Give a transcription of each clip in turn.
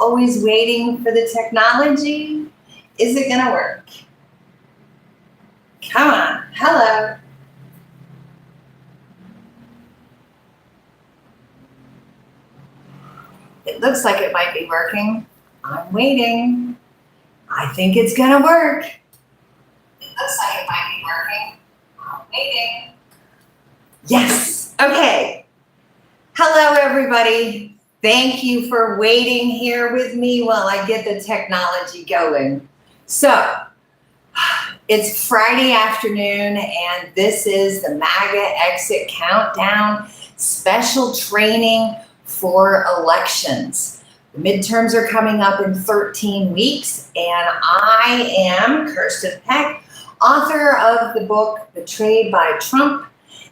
always waiting for the technology. Is it gonna work? Come on, hello. It looks like it might be working. I'm waiting. I think it's gonna work. It looks like it might be working. I'm waiting. Yes, okay. Hello, everybody. Thank you for waiting here with me while I get the technology going. So, it's Friday afternoon, and this is the MAGA Exit Countdown special training for elections. The midterms are coming up in 13 weeks, and I am Kirsten Peck, author of the book Betrayed by Trump.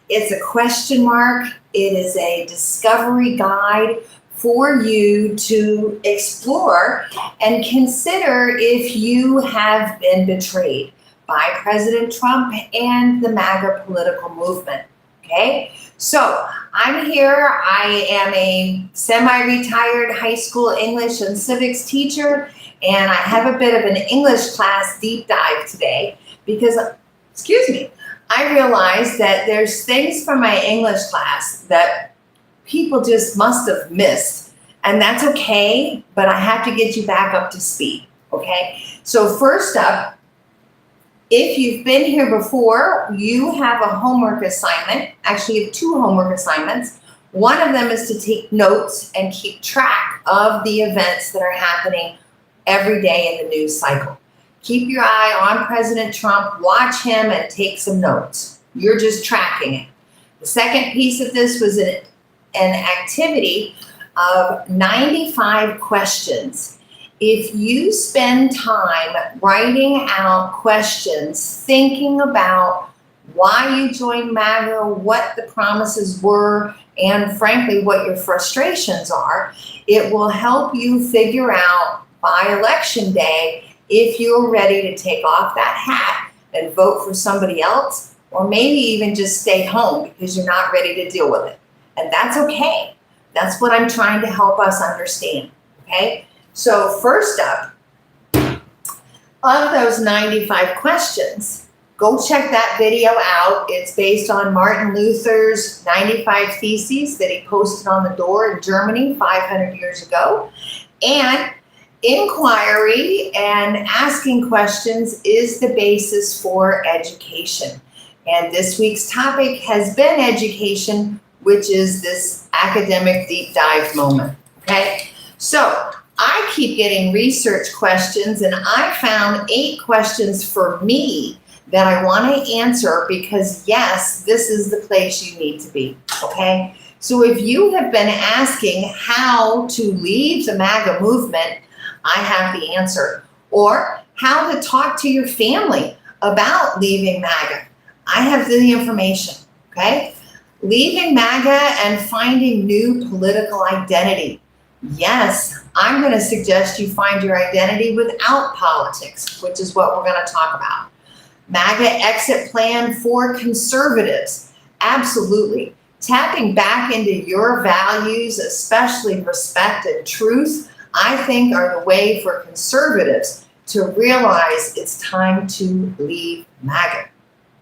It's a question mark. It is a discovery guide for you to explore and consider if you have been betrayed by President Trump and the MAGA political movement. Okay, so I'm here. I am a semi-retired high school English and civics teacher, and I have a bit of an English class deep dive today because, I realized that there's things from my English class that people just must have missed, and that's okay, but I have to get you back up to speed, okay? So first up, if you've been here before, you have a homework assignment. Actually, you have two homework assignments. One of them is to take notes and keep track of the events that are happening every day in the news cycle. Keep your eye on President Trump, watch him, and take some notes. You're just tracking it. The second piece of this was an activity of 95 questions. If you spend time writing out questions, thinking about why you joined MAGA, what the promises were, and frankly, what your frustrations are, it will help you figure out by election day if you're ready to take off that hat and vote for somebody else, or maybe even just stay home because you're not ready to deal with it. And that's okay. That's what I'm trying to help us understand, okay? So first up, of those 95 questions, go check that video out. It's based on Martin Luther's 95 Theses that he posted on the door in Germany 500 years ago. And inquiry and asking questions is the basis for education. And this week's topic has been education, which is this academic deep dive moment, okay? So I keep getting research questions, and I found 8 questions for me that I want to answer because, yes, this is the place you need to be, okay? So if you have been asking how to leave the MAGA movement, I have the answer. Or how to talk to your family about leaving MAGA. I have the information, okay? Leaving MAGA and finding new political identity. Yes, I'm going to suggest you find your identity without politics, which is what we're going to talk about. MAGA exit plan for conservatives. Absolutely. Tapping back into your values, especially respect and truth, I think are the way for conservatives to realize it's time to leave MAGA,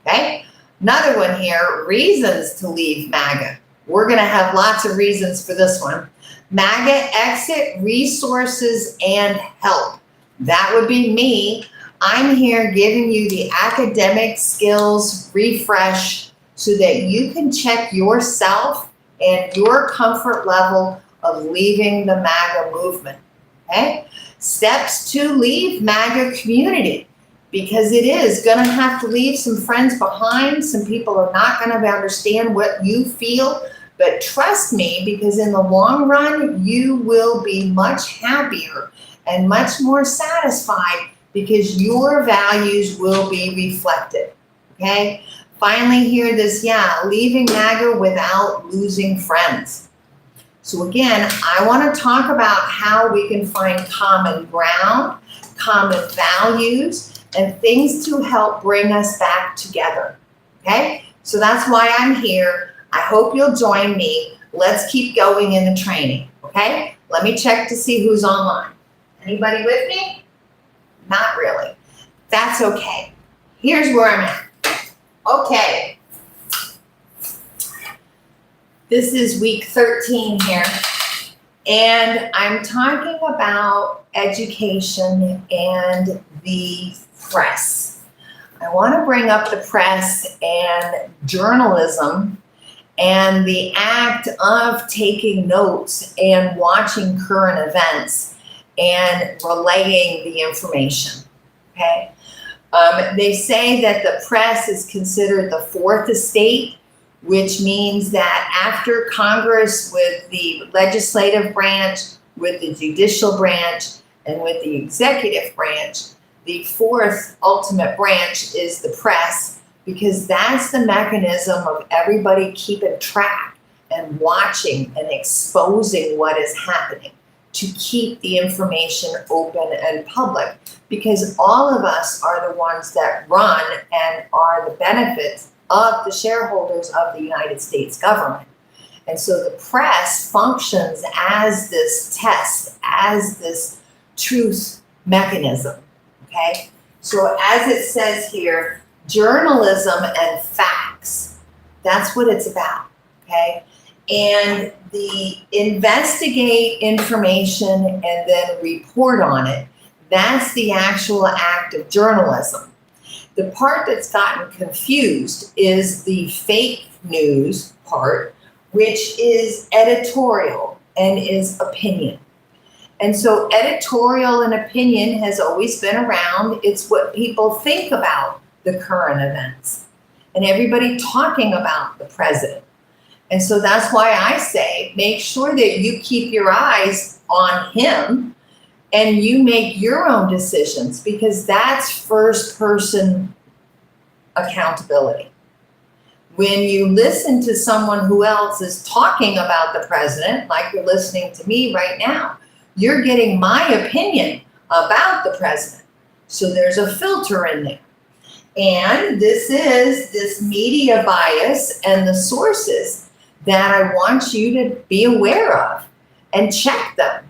okay? Another one here, reasons to leave MAGA. We're going to have lots of reasons for this one. MAGA exit resources and help. That would be me. I'm here giving you the academic skills refresh so that you can check yourself and your comfort level of leaving the MAGA movement, okay? Steps to leave MAGA community, because it is going to have to leave some friends behind. Some people are not going to understand what you feel, but trust me, because in the long run, you will be much happier and much more satisfied because your values will be reflected, okay? Finally here, leaving MAGA without losing friends. So again, I want to talk about how we can find common ground, common values, and things to help bring us back together, okay? So that's why I'm here. I hope you'll join me. Let's keep going in the training, okay? Let me check to see who's online. Anybody with me? Not really. That's okay. Here's where I'm at. Okay. This is week 13 here, and I'm talking about education and the press. I want to bring up the press and journalism and the act of taking notes and watching current events and relaying the information, okay? They say that the press is considered the fourth estate, which means that after Congress, with the legislative branch, with the judicial branch, and with the executive branch, the fourth ultimate branch is the press, because that's the mechanism of everybody keeping track and watching and exposing what is happening to keep the information open and public, because all of us are the ones that run and are the benefits of the shareholders of the United States government. And so the press functions as this test, as this truth mechanism, okay? So as it says here, journalism and facts, that's what it's about, okay? And the investigate information and then report on it, that's the actual act of journalism. The part that's gotten confused is the fake news part, which is editorial and is opinion. And so editorial and opinion has always been around. It's what people think about the current events and everybody talking about the president. And so that's why I say, make sure that you keep your eyes on him and you make your own decisions, because that's first person accountability. When you listen to someone who else is talking about the president, like you're listening to me right now, you're getting my opinion about the president. So there's a filter in there. And this is this media bias and the sources that I want you to be aware of and check them.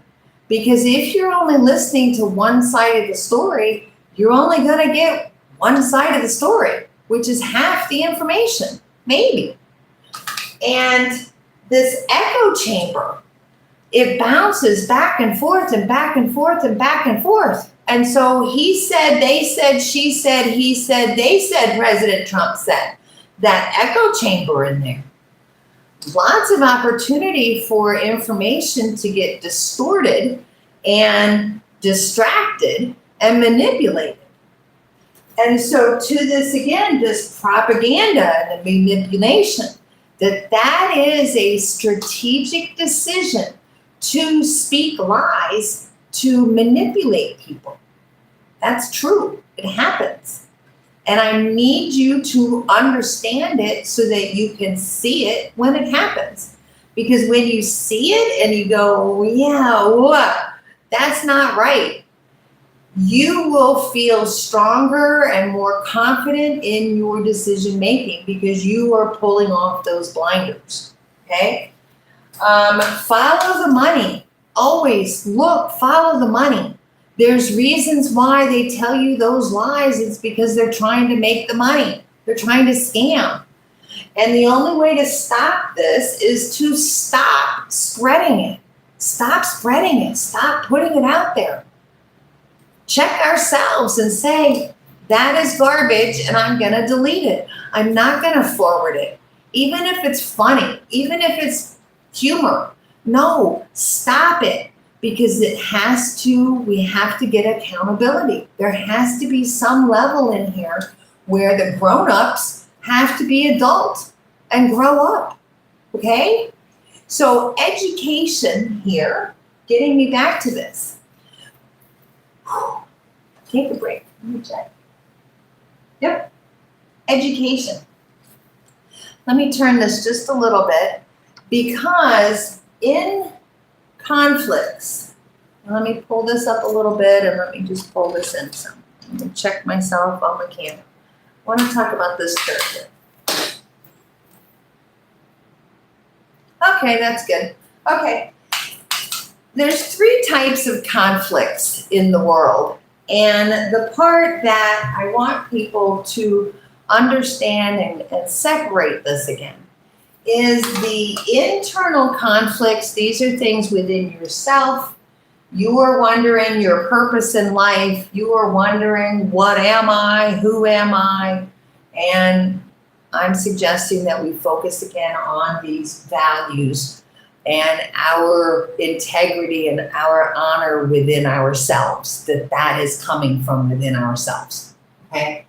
Because if you're only listening to one side of the story, you're only going to get one side of the story, which is half the information, maybe. And this echo chamber, it bounces back and forth and back and forth and back and forth. And so he said, they said, she said, he said, they said, President Trump said. That echo chamber in there. Lots of opportunity for information to get distorted and distracted and manipulated. And so to this again, this propaganda and the manipulation, that is a strategic decision to speak lies, to manipulate people. That's true. It happens. And I need you to understand it so that you can see it when it happens. Because when you see it and you go, yeah, what? That's not right. You will feel stronger and more confident in your decision making because you are pulling off those blinders. Okay? Follow the money. Always look, follow the money. There's reasons why they tell you those lies. It's because they're trying to make the money. They're trying to scam. And the only way to stop this is to stop spreading it. Stop spreading it. Stop putting it out there. Check ourselves and say, that is garbage and I'm going to delete it. I'm not going to forward it. Even if it's funny, even if it's humor. No, stop it. Because we have to get accountability. There has to be some level in here where the grown-ups have to be adult and grow up, okay? So education here, getting me back to this. Take a break, let me check. Yep, education. Let me turn this just a little bit, because in conflicts. Let me pull this up a little bit and let me just pull this in some. Let me check myself on the camera. I want to talk about this character. Okay, that's good. Okay. There's three types of conflicts in the world. And the part that I want people to understand and separate this again is the internal conflicts. These are things within yourself. You are wondering your purpose in life. You are wondering, what am I? Who am I? And I'm suggesting that we focus again on these values and our integrity and our honor within ourselves, that is coming from within ourselves, okay?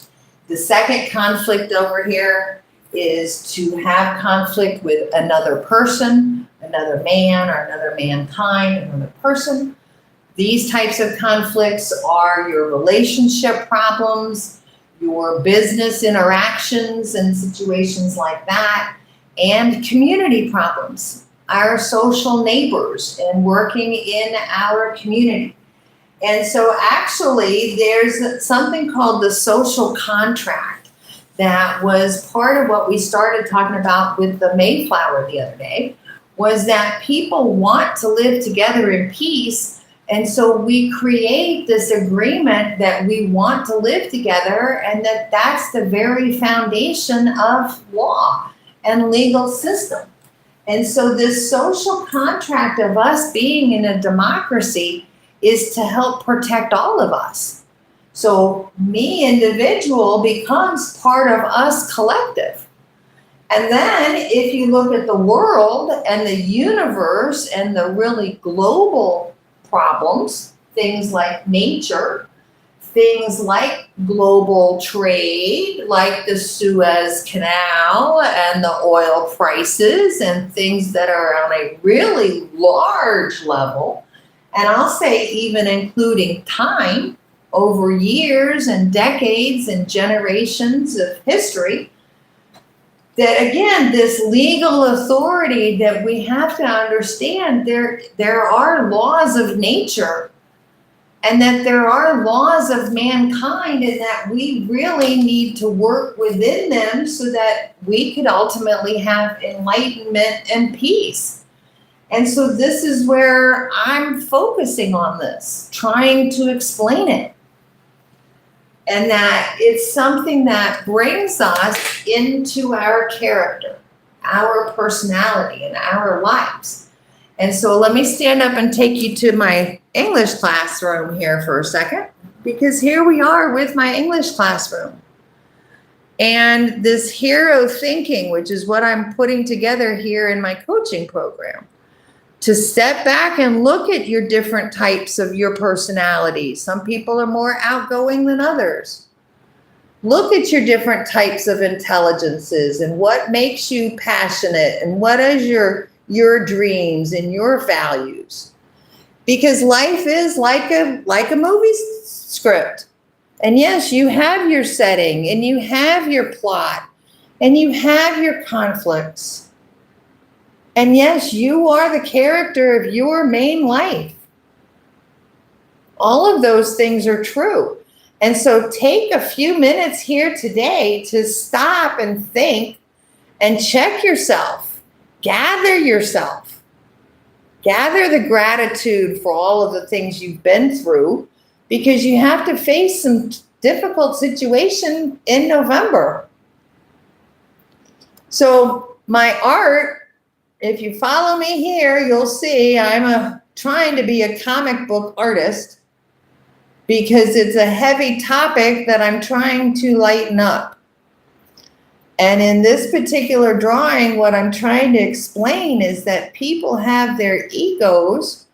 The second conflict over here is to have conflict with another person, another man or another mankind, another person. These types of conflicts are your relationship problems, your business interactions and situations like that, and community problems, our social neighbors and working in our community. And so actually there's something called the social contract that was part of what we started talking about with the Mayflower the other day, was that people want to live together in peace. And so we create this agreement that we want to live together, and that's the very foundation of law and legal system. And so this social contract of us being in a democracy is to help protect all of us. So me individual becomes part of us collective. And then if you look at the world and the universe and the really global problems, things like nature, things like global trade, like the Suez Canal and the oil prices and things that are on a really large level, and I'll say even including time over years and decades and generations of history, that again, this legal authority that we have to understand, there are laws of nature and that there are laws of mankind, and that we really need to work within them so that we could ultimately have enlightenment and peace. And so this is where I'm focusing on this, trying to explain it. And that it's something that brings us into our character, our personality, and our lives. And so let me stand up and take you to my English classroom here for a second, because here we are with my English classroom. And this hero thinking, which is what I'm putting together here in my coaching program, to step back and look at your different types of your personality. Some people are more outgoing than others. Look at your different types of intelligences and what makes you passionate and what is your dreams and your values. Because life is like a movie script. And yes, you have your setting and you have your plot and you have your conflicts. And yes, you are the character of your main life. All of those things are true. And so take a few minutes here today to stop and think and check yourself. Gather yourself. Gather the gratitude for all of the things you've been through, because you have to face some difficult situation in November. So my art, if you follow me here, you'll see I'm trying to be a comic book artist, because it's a heavy topic that I'm trying to lighten up. And in this particular drawing, what I'm trying to explain is that people have their egos,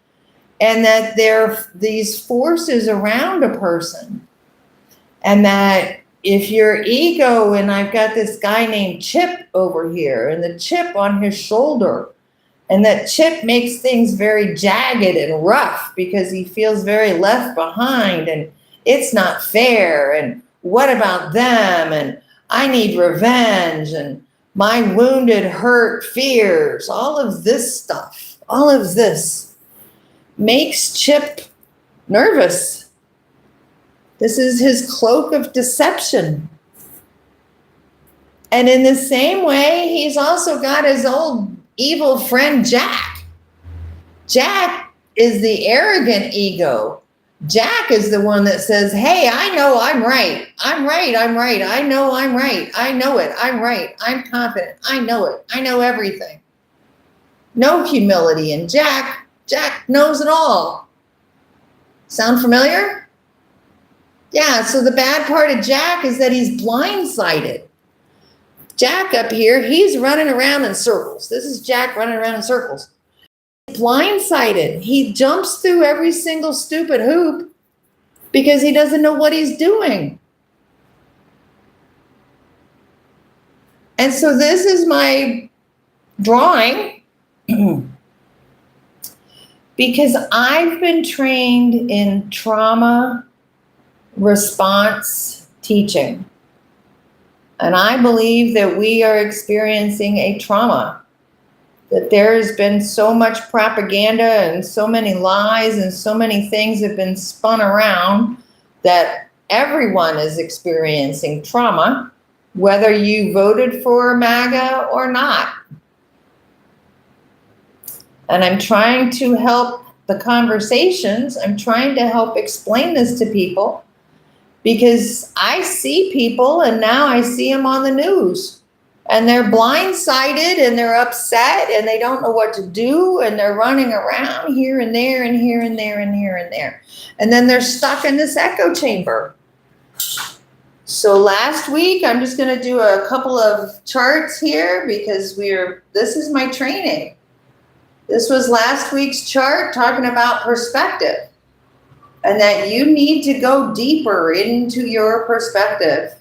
and that they're these forces around a person. And that if your ego, and I've got this guy named Chip over here, and the chip on his shoulder, and that chip makes things very jagged and rough because he feels very left behind, and it's not fair, and what about them, and I need revenge, and my wounded, hurt fears, all of this stuff, all of this makes Chip nervous. This is his cloak of deception. And in the same way, he's also got his old evil friend, Jack. Jack is the arrogant ego. Jack is the one that says, hey, I know I'm right. I'm right. I'm right. I know I'm right. I know it. I'm right. I'm confident. I know it. I know everything. No humility in Jack. Jack knows it all. Sound familiar? Yeah, so the bad part of Jack is that he's blindsided. Jack up here, he's running around in circles. This is Jack running around in circles. Blindsided. He jumps through every single stupid hoop because he doesn't know what he's doing. And so this is my drawing because I've been trained in trauma response teaching. And I believe that we are experiencing a trauma, that there has been so much propaganda and so many lies and so many things have been spun around that everyone is experiencing trauma, whether you voted for MAGA or not. And I'm trying to help the conversations. I'm trying to help explain this to people because I see people and now I see them on the news. And they're blindsided and they're upset and they don't know what to do and they're running around here and there and here and there and here and there. And then they're stuck in this echo chamber. So last week, I'm just going to do a couple of charts here because this is my training. This was last week's chart talking about perspective and that you need to go deeper into your perspective.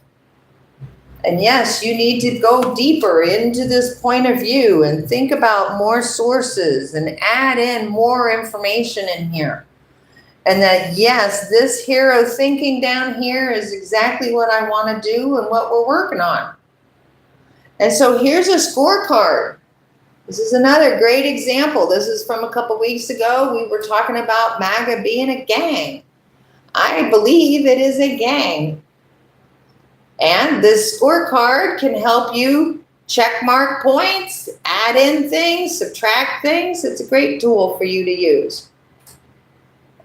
And yes, you need to go deeper into this point of view and think about more sources and add in more information in here. And that, yes, this hero thinking down here is exactly what I want to do and what we're working on. And so here's a scorecard. This is another great example. This is from a couple weeks ago. We were talking about MAGA being a gang. I believe it is a gang. And this scorecard can help you check mark points, add in things, subtract things. It's a great tool for you to use.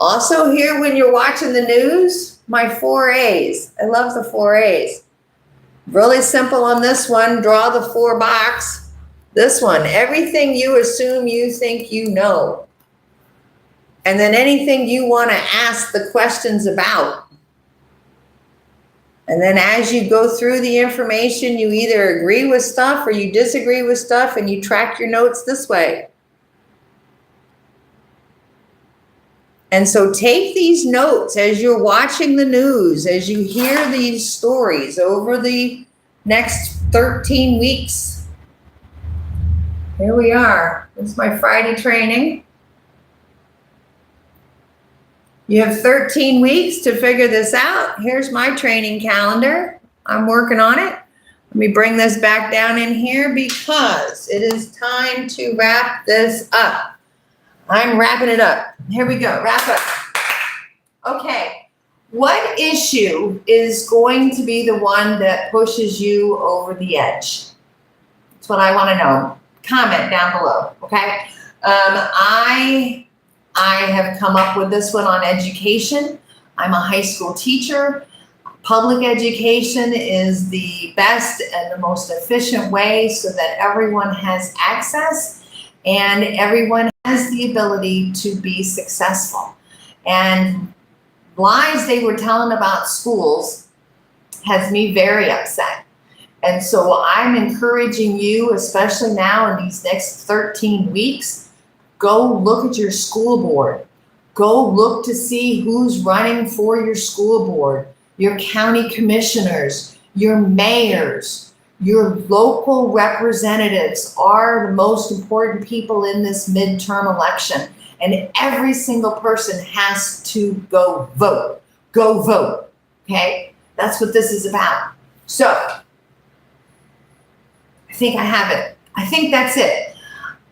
Also here when you're watching the news, my 4 A's. I love the 4 A's. Really simple on this one, draw the 4 box. This one, everything you assume you think you know. And then anything you want to ask the questions about. And then as you go through the information, you either agree with stuff or you disagree with stuff and you track your notes this way. And so take these notes as you're watching the news, as you hear these stories over the next 13 weeks. Here we are. This is my Friday training. You have 13 weeks to figure this out. Here's my training calendar. I'm working on it. Let me bring this back down in here because it is time to wrap this up. I'm wrapping it up. Here we go, wrap up. Okay, what issue is going to be the one that pushes you over the edge? That's what I want to know. Comment down below, okay? I have come up with this one on education. I'm a high school teacher. Public education is the best and the most efficient way so that everyone has access and everyone has the ability to be successful. And lies they were telling about schools has me very upset. And so I'm encouraging you, especially now in these next 13 weeks, go look at your school board. Go look to see who's running for your school board, your county commissioners, your mayors, your local representatives are the most important people in this midterm election. And every single person has to go vote. Go vote, okay? That's what this is about. So, I think I have it. I think that's it.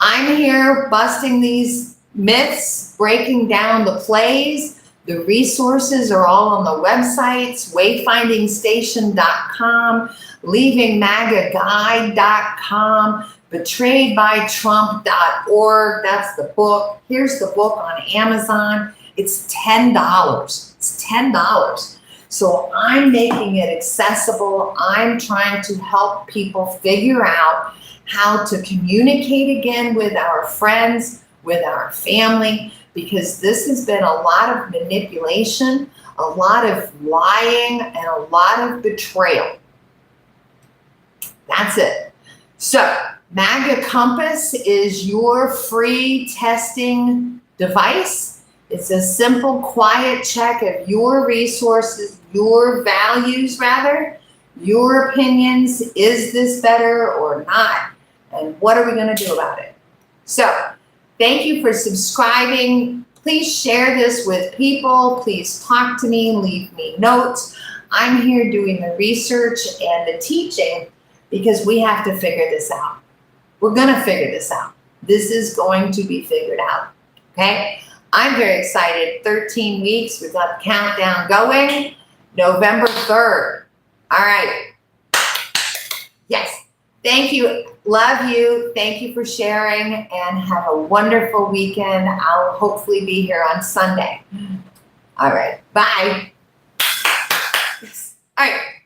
I'm here busting these myths, breaking down the plays. The resources are all on the websites, wayfindingstation.com, leavingmagaguide.com, betrayedbytrump.org. That's the book. Here's the book on Amazon. It's $10. It's $10. So I'm making it accessible. I'm trying to help people figure out how to communicate again with our friends, with our family, because this has been a lot of manipulation, a lot of lying, and a lot of betrayal. That's it. So MAGA Compass is your free testing device. It's a simple, quiet check of your resources, your values rather, your opinions. Is this better or not? And what are we going to do about it? So thank you for subscribing. Please share this with people. Please talk to me, leave me notes. I'm here doing the research and the teaching because we have to figure this out. We're going to figure this out. This is going to be figured out. Okay? I'm very excited. 13 weeks. We've got the countdown going. November 3rd. All right. Yes. Thank you. Love you. Thank you for sharing and have a wonderful weekend. I'll hopefully be here on Sunday. All right. Bye. All right.